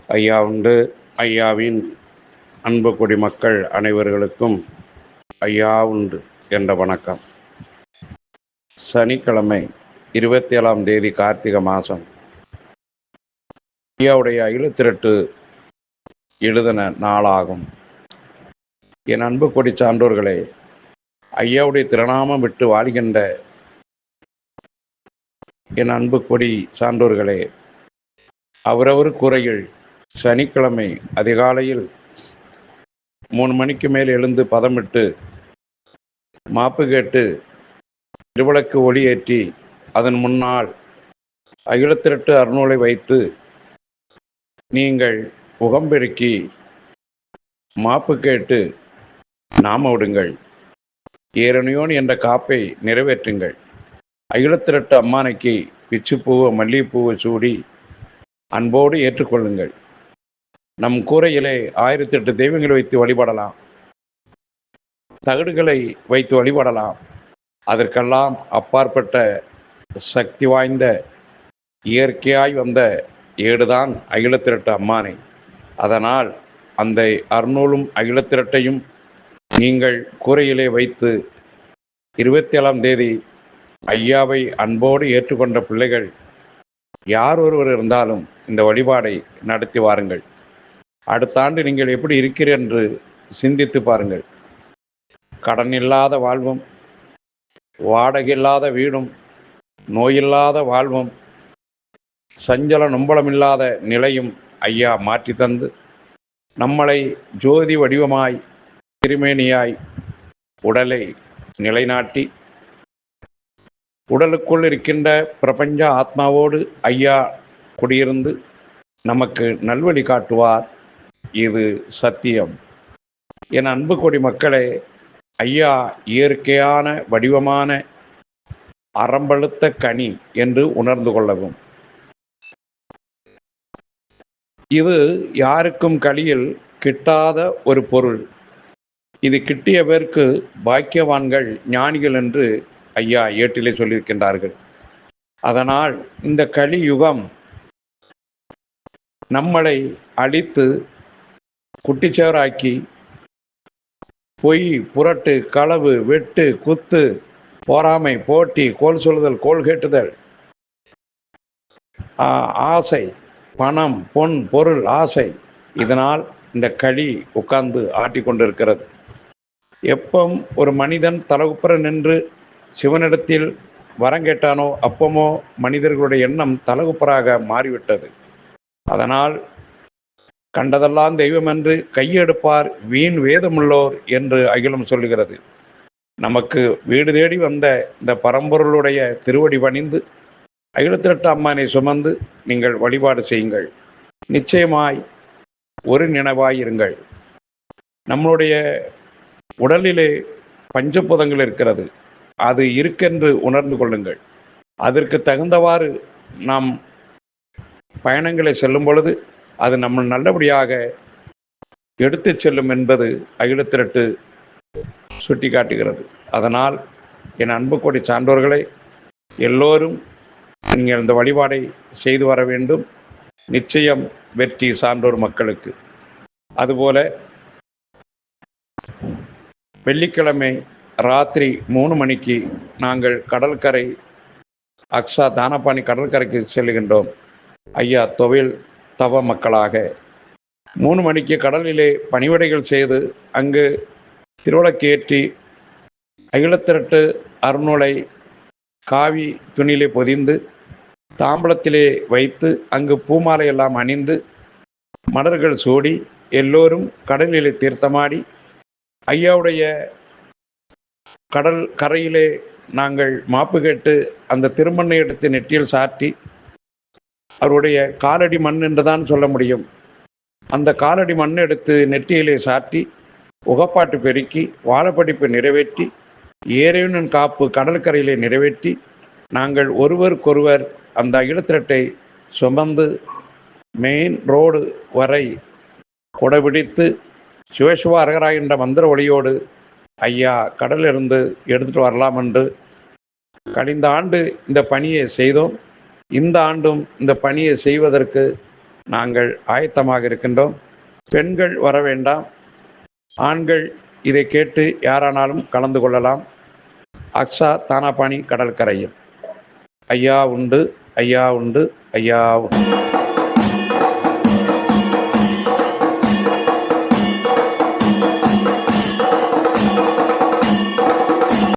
ஐயா உண்டு. ஐயாவின் அன்பு குடிமக்கள் அனைவர்களுக்கும் ஐயா உண்டு என்ற வணக்கம். சனிக்கிழமை 27ஆம் தேதி கார்த்திகை மாதம் ஐயாவுடைய அகிலத்திரட்டு எழுதின நாளாகும். என் அன்பு கொடி சான்றோர்களே, ஐயாவுடைய திருநாமம் விட்டு வாழ்கின்ற என் அன்பு கொடி சான்றோர்களே, அவரவர் குறையில் சனிக்கிழமை அதிகாலையில் 3 மணிக்கு மேல் எழுந்து பதமிட்டு மாப்பு கேட்டு திருவிளக்கு ஒளி ஏற்றி அதன் முன்னால் அகிலத்திரட்டு அருநூலை வைத்து நீங்கள் முகம்பெருக்கி மாப்பு கேட்டு நாம விடுங்கள். ஏரணியோன் என்ற காப்பை நிறைவேற்றுங்கள். அகிலத்திரட்டு அம்மானைக்கு பிச்சுப்பூவை மல்லிகைப்பூவை சூடி அன்போடு ஏற்றுக்கொள்ளுங்கள். நம் கூரையிலே 1008 தெய்வங்களை வைத்து வழிபடலாம், தகடுகளை வைத்து வழிபடலாம். அதற்கெல்லாம் அப்பாற்பட்ட சக்தி வாய்ந்த இயற்கையாய் வந்த ஏடுதான் அகிலத்திரட்டு அம்மானை. அதனால் அந்த அருநூலும் அகிலத்திரட்டையும் நீங்கள் கூரையிலே வைத்து 27ஆம் தேதி ஐயாவை அன்போடு ஏற்றுக்கொண்ட பிள்ளைகள் யார் ஒருவர் இருந்தாலும் இந்த வழிபாடை நடத்தி வாருங்கள். அடுத்த ஆண்டு நீங்கள் எப்படி இருக்கிறீர்கள் என்று சிந்தித்து பாருங்கள். கடன் இல்லாத வாழ்வும், வாடகையில்லாத வீடும், நோயில்லாத வாழ்வும், சஞ்சல நொம்பலமில்லாத நிலையும் ஐயா மாற்றி தந்து நம்மளை ஜோதி வடிவமாய் திருமேனியாய் உடலை நிலைநாட்டி உடலுக்குள் இருக்கின்ற பிரபஞ்ச ஆத்மாவோடு ஐயா குடியிருந்து நமக்கு நல்வழி காட்டுவார். இது சத்தியம். என் அன்பு கொடி மக்களே, ஐயா இயற்கையான வடிவமான அறம்பழுத்த கனி என்று உணர்ந்து கொள்ளவும். இது யாருக்கும் களியில் கிட்டாத ஒரு பொருள். இது கிட்டிய பேருக்கு பாக்கியவான்கள், ஞானிகள் என்று ஐயா ஏட்டிலே சொல்லியிருக்கின்றார்கள். அதனால் இந்த கலியுகம் நம்மளை அழித்து குட்டிச்சவராக்கி பொய், புரட்டு, களவு, வெட்டு, குத்து, பொறாமை, போட்டி, கோல் சொல்லுதல், கோல் கேட்டுதல், ஆசை, பணம், பொன், பொருள் ஆசை, இதனால் இந்த களி உட்கார்ந்து ஆட்டி கொண்டிருக்கிறது. எப்பம் ஒரு மனிதன் தலகுப்புற நின்று சிவனிடத்தில் வரங்கேட்டானோ அப்பமோ மனிதர்களுடைய எண்ணம் தலகுப்பராக மாறிவிட்டது. அதனால் கண்டதெல்லாம் தெய்வம் என்று கையெடுப்பார் வீண் வேதமுள்ளோர் என்று அகிலம் சொல்லுகிறது. நமக்கு வீடு தேடி வந்த இந்த பரம்பொருளுடைய திருவடி பணிந்து அகிலத்திரட்டு அம்மானை சுமந்து நீங்கள் வழிபாடு செய்யுங்கள். நிச்சயமாய் ஒரு நினைவாயிருங்கள். நம்மளுடைய உடலிலே பஞ்சபூதங்கள் இருக்கிறது. அது இருக்கென்று உணர்ந்து கொள்ளுங்கள். அதற்கு தகுந்தவாறு நாம் பயணங்களை செல்லும் பொழுது அது நம்ம நல்லபடியாக எடுத்து செல்லும் என்பது அகிலத்திரட்டு சுட்டி காட்டுகிறது. அதனால் என் அன்பு கொடி சான்றோர்களை எல்லோரும் நீங்கள் இந்த வழிபாடை செய்து வர வேண்டும். நிச்சயம் வெற்றி சான்றோர் மக்களுக்கு. அதுபோல வெள்ளிக்கிழமை ராத்திரி 3 மணிக்கு நாங்கள் கடற்கரை அக்ஸா தானப்பாணி கடற்கரைக்கு செல்லுகின்றோம். ஐயா தொழில் தவ மக்களாக 3 மணிக்கு கடலிலே பணிவிடைகள் செய்து அங்கு திருவிளக்கு ஏற்றி அகிலத்திரட்டு அருநூலை காவி துணியிலே பொதிந்து தாம்பலத்திலே வைத்து அங்கு பூமாலை எல்லாம் அணிந்து மலர்கள் சூடி எல்லோரும் கடலிலே தீர்த்தமாடி ஐயாவுடைய கடல் கரையிலே நாங்கள் மாப்பு கேட்டு அந்த திருமண்ணை எடுத்து நெற்றியில் சாற்றி அவருடைய காலடி மண் என்றுதான் சொல்ல முடியும். அந்த காலடி மண் எடுத்து நெற்றியிலே சாற்றி உகப்பாட்டு பெருக்கி வாழப்படிப்பு நிறைவேற்றி ஏரேனும் காப்பு கடற்கரையிலே நிறைவேற்றி நாங்கள் ஒருவருக்கொருவர் அந்த அகிலத்திரட்டை சுமந்து மெயின் ரோடு வரை குடைபிடித்து சிவசிவா அரகரா என்ற மந்திர ஒளியோடு ஐயா கடலிலிருந்து எடுத்துட்டு வரலாம் என்று கழிந்த ஆண்டு இந்த பணியை செய்தோம். இந்த ஆண்டும் இந்த பணியை செய்வதற்கு நாங்கள் ஆயத்தமாக இருக்கின்றோம். பெண்கள் வர வேண்டாம், ஆண்கள் இதை கேட்டு யாரானாலும் கலந்து கொள்ளலாம். அக்ஸா தானாபானி கடற்கரையில் ஐயா உண்டு, ஐயா உண்டு, ஐயா உண்டு.